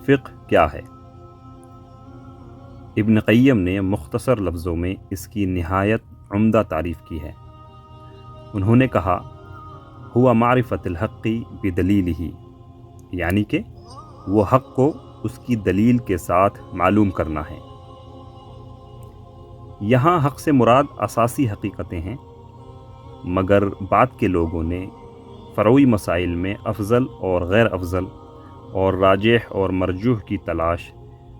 فقہ کیا ہے؟ ابن قیم نے مختصر لفظوں میں اس کی نہایت عمدہ تعریف کی ہے۔ انہوں نے کہا ہوا معرفت الحق بدلیلہ، یعنی کہ وہ حق کو اس کی دلیل کے ساتھ معلوم کرنا ہے۔ یہاں حق سے مراد اساسی حقیقتیں ہیں، مگر بعد کے لوگوں نے فروعی مسائل میں افضل اور غیر افضل اور راجح اور مرجوح کی تلاش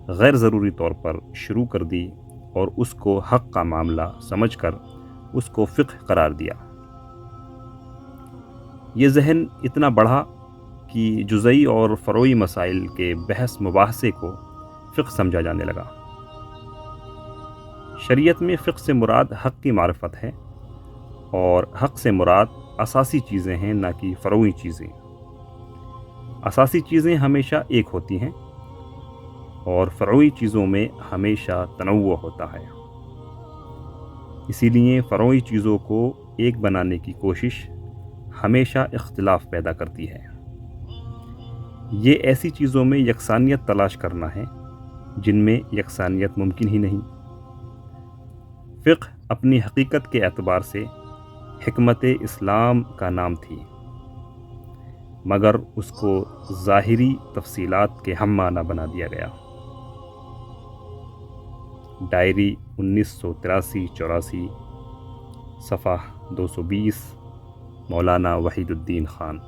غیر ضروری طور پر شروع کر دی اور اس کو حق کا معاملہ سمجھ کر اس کو فقہ قرار دیا۔ یہ ذہن اتنا بڑھا کہ جزئی اور فروعی مسائل کے بحث مباحثے کو فقہ سمجھا جانے لگا۔ شریعت میں فقہ سے مراد حق کی معرفت ہے، اور حق سے مراد اساسی چیزیں ہیں، نہ کہ فروعی چیزیں۔ اساسی چیزیں ہمیشہ ایک ہوتی ہیں اور فروعی چیزوں میں ہمیشہ تنوع ہوتا ہے۔ اسی لیے فروعی چیزوں کو ایک بنانے کی کوشش ہمیشہ اختلاف پیدا کرتی ہے۔ یہ ایسی چیزوں میں یکسانیت تلاش کرنا ہے جن میں یکسانیت ممکن ہی نہیں۔ فقہ اپنی حقیقت کے اعتبار سے حکمت اسلام کا نام تھی، مگر اس کو ظاہری تفصیلات کے ہم معنی بنا دیا گیا۔ ڈائری 1983-84، صفحہ 220، مولانا وحید الدین خان۔